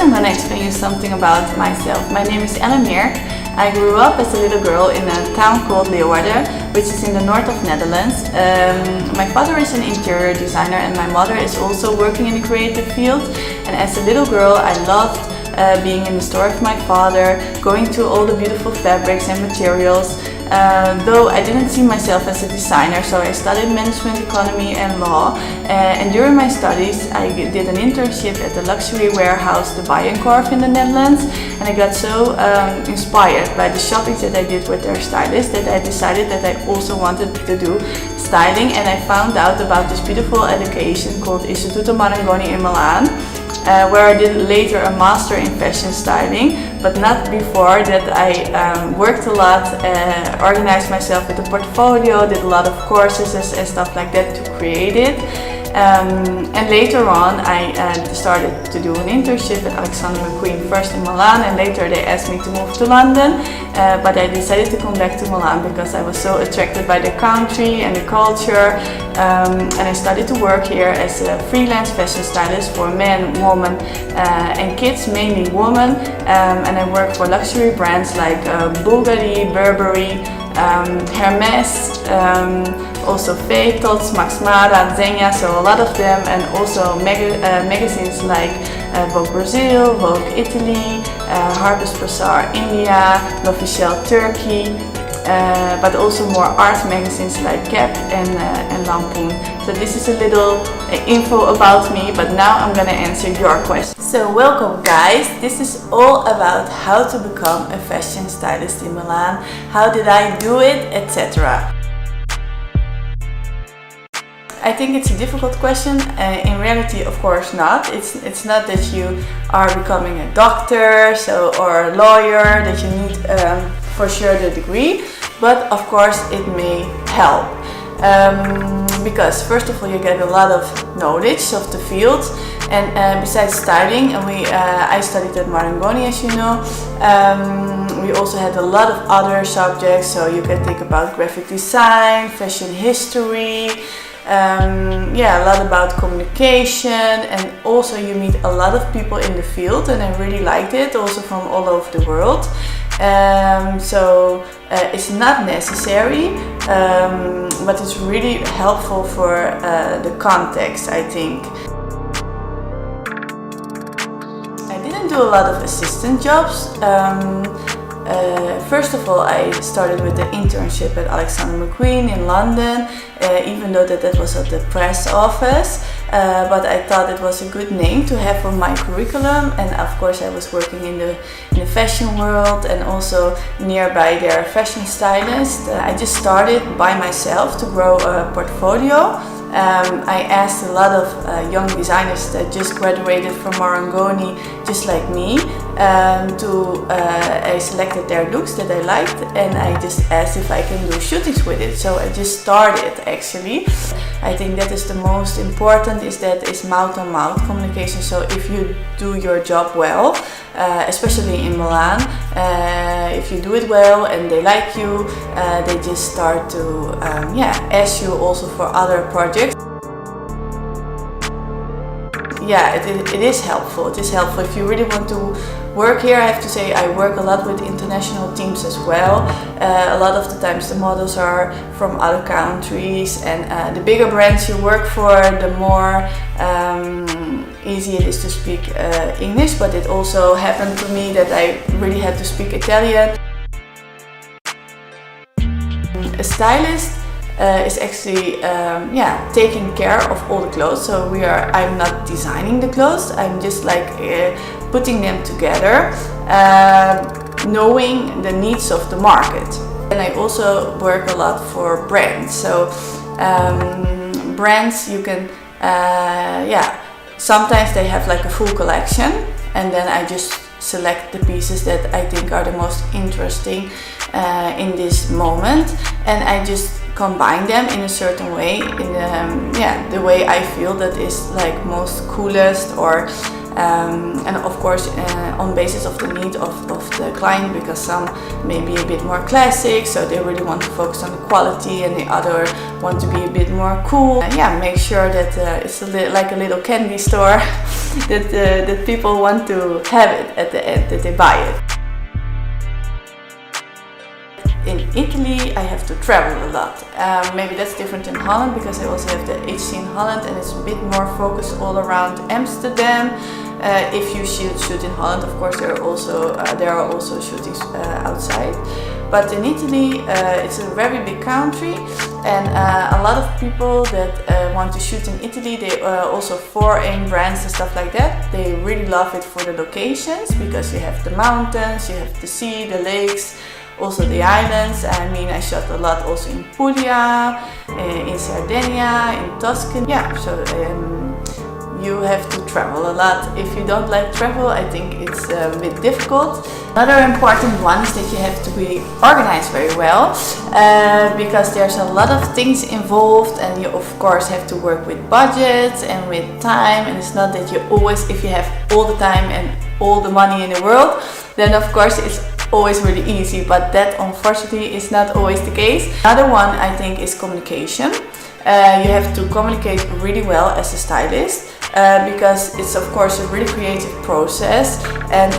I'm going to explain you something about myself. My name is Mir. I grew up as a little girl in a town called Leeuwarden, which is in the north of Netherlands. My father is an interior designer and my mother is also working in the creative field. And as a little girl, I loved being in the store of my father, going to all the beautiful fabrics and materials. Though I didn't see myself as a designer, so I studied management, economy and law. And during my studies I did an internship at the luxury warehouse, the Bijenkorf in the Netherlands. And I got so inspired by the shopping that I did with their stylist that I decided that I also wanted to do styling. And I found out about this beautiful education called Istituto Marangoni in Milan. Where I did later a master in fashion styling, but not before that. I worked a lot, organized myself with a portfolio, did a lot of courses and stuff like that to create it. And later on I started to do an internship at Alexander McQueen, first in Milan, and later they asked me to move to London, but I decided to come back to Milan because I was so attracted by the country and the culture. And I started to work here as a freelance fashion stylist for men, women and kids, mainly women. And I work for luxury brands like Bulgari, Burberry, Hermes, also MaxMara, Zegna, so a lot of them, and also magazines like Vogue Brazil, Vogue Italy, Harper's Bazaar India, L'Officiel Turkey, but also more art magazines like Cap and Lampoon. So this is a little info about me, but now I'm gonna answer your question. So welcome guys, this is all about how to become a fashion stylist in Milan, how did I do it, etc. I think it's a difficult question. In reality, of course not. It's not that you are becoming a doctor or a lawyer, that you need for sure the degree, but of course it may help. Because first of all you get a lot of knowledge of the field, and besides styling, and I studied at Marangoni, as you know. We also had a lot of other subjects, so you can think about graphic design, fashion history, a lot about communication, and also you meet a lot of people in the field, and I really liked it, also from all over the world. So it's not necessary, but it's really helpful for the context, I think. I didn't do a lot of assistant jobs. First of all, I started with the internship at Alexander McQueen in London, even though that was at the press office, but I thought it was a good name to have on my curriculum. And of course I was working in the fashion world and also nearby their fashion stylist. I just started by myself to grow a portfolio. I asked a lot of young designers that just graduated from Marangoni, just like me, I selected their looks that I liked, and I just asked if I can do shootings with it. So I just started actually. I think that is the most important, is mouth-to-mouth communication. So if you do your job well, especially in Milan, if you do it well and they like you, they just start to ask you also for other projects. Yeah, it is helpful. It is helpful if you really want to work here. I have to say I work a lot with international teams as well. A lot of the times the models are from other countries, and the bigger brands you work for, the more easy it is to speak English. But it also happened to me that I really had to speak Italian. A stylist is actually taking care of all the clothes. So I'm not designing the clothes, I'm just like putting them together, knowing the needs of the market. And I also work a lot for brands. So brands, you can sometimes they have like a full collection, and then I just select the pieces that I think are the most interesting in this moment, and I just combine them in a certain way, in the way I feel that is like most coolest, or and of course on basis of the need of the client, because some may be a bit more classic, so they really want to focus on the quality, and the other want to be a bit more cool. Yeah, make sure that it's like a little candy store that people want to have it at the end, that they buy it. In Italy, I have to travel a lot. Maybe that's different in Holland, because I also have the HC in Holland, and it's a bit more focused all around Amsterdam. If you shoot in Holland, of course, there are also shootings outside. But in Italy, it's a very big country, and a lot of people that want to shoot in Italy, they also foreign brands and stuff like that. They really love it for the locations, because you have the mountains, you have the sea, the lakes, also the islands. I mean, I shot a lot also in Puglia, in Sardinia, in Tuscany. Yeah, so you have to travel a lot. If you don't like travel, I think it's a bit difficult. Another important one is that you have to be organized very well, because there's a lot of things involved, and you of course have to work with budgets and with time, and it's not that you always, if you have all the time and all the money in the world, then of course it's always really easy, but that unfortunately is not always the case. Another one I think is communication. You have to communicate really well as a stylist, because it's of course a really creative process, and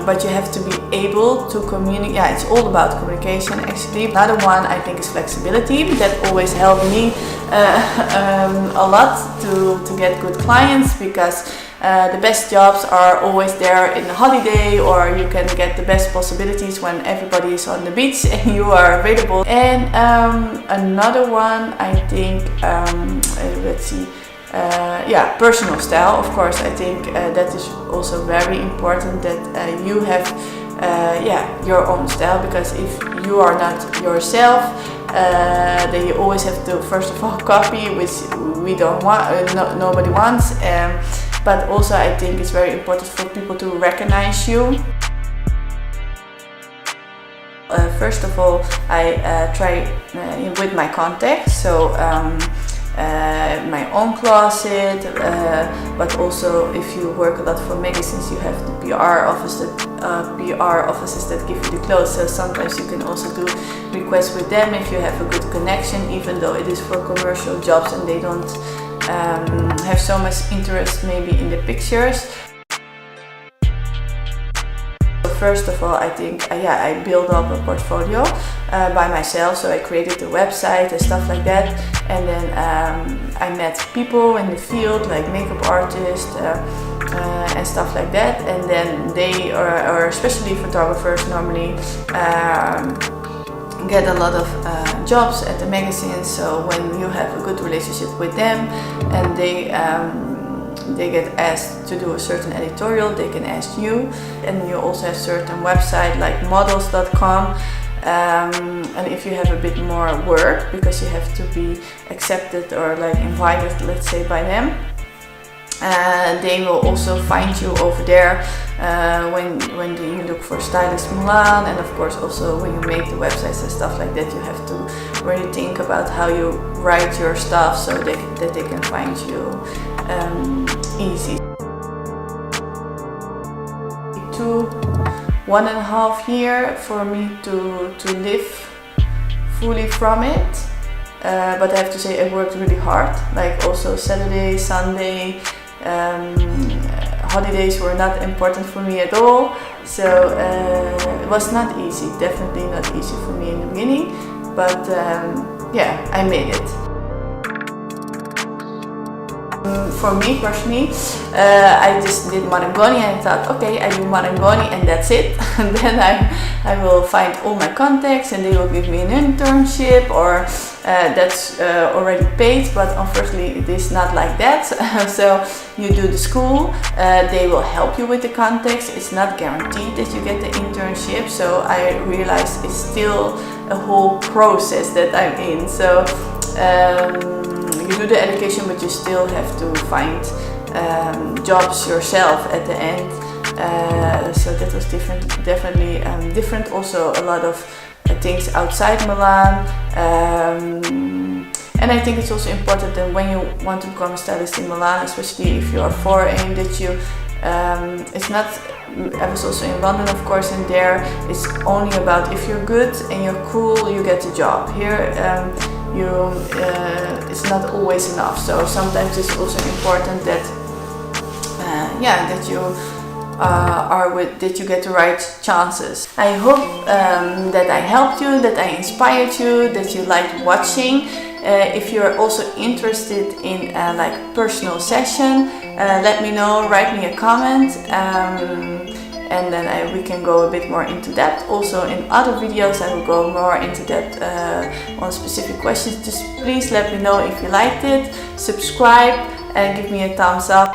but you have to be able to communicate. Yeah, it's all about communication actually. Another one I think is flexibility. That always helped me a lot to get good clients, because the best jobs are always there in the holiday, or you can get the best possibilities when everybody is on the beach and you are available. And another one I think, let's see, yeah, personal style. Of course, I think that is also very important, that you have yeah, your own style, because if you are not yourself, then you always have to first of all copy, which we don't want, nobody wants. But also I think it's very important for people to recognize you. First of all, I try with my contacts, so my own closet, but also if you work a lot for magazines, you have the PR offices that give you the clothes, so sometimes you can also do requests with them if you have a good connection, even though it is for commercial jobs and they don't have so much interest maybe in the pictures. First of all, I think I built up a portfolio by myself, so I created a website and stuff like that, and then I met people in the field like makeup artists and stuff like that, and then they or especially photographers normally get a lot of jobs at the magazines. So when you have a good relationship with them and they get asked to do a certain editorial, they can ask you. And you also have certain website like models.com, and if you have a bit more work, because you have to be accepted or like invited, let's say, by them, they will also find you over there when you look for Stylist Milan. And of course also when you make the websites and stuff like that, you have to really think about how you write your stuff so that they can find you easy. 1.5 years for me to live fully from it, but I have to say I worked really hard, like also Saturday, Sunday, holidays were not important for me at all, so it was not easy, definitely not easy for me in the beginning, but yeah, I made it. For me personally, I just did Marangoni and I thought, okay, I do Marangoni and that's it. And then I will find all my contacts and they will give me an internship, or that's already paid, but unfortunately it is not like that. So you do the school, they will help you with the contacts. It's not guaranteed that you get the internship, so I realized it's still a whole process that I'm in. So you do the education, but you still have to find jobs yourself at the end. So that was definitely different. Also a lot of things outside Milan. And I think it's also important that when you want to become a stylist in Milan, especially if you are foreign, that you it's not, I was also in London of course, and there it's only about if you're good and you're cool, you get the job. Here it's not always enough, so sometimes it's also important that that you that you get the right chances. I hope that I helped you, that I inspired you, that you liked watching. If you're also interested in like personal session, let me know, write me a comment, and then we can go a bit more into depth. Also in other videos I will go more into depth on specific questions. Just please let me know if you liked it, subscribe and give me a thumbs up.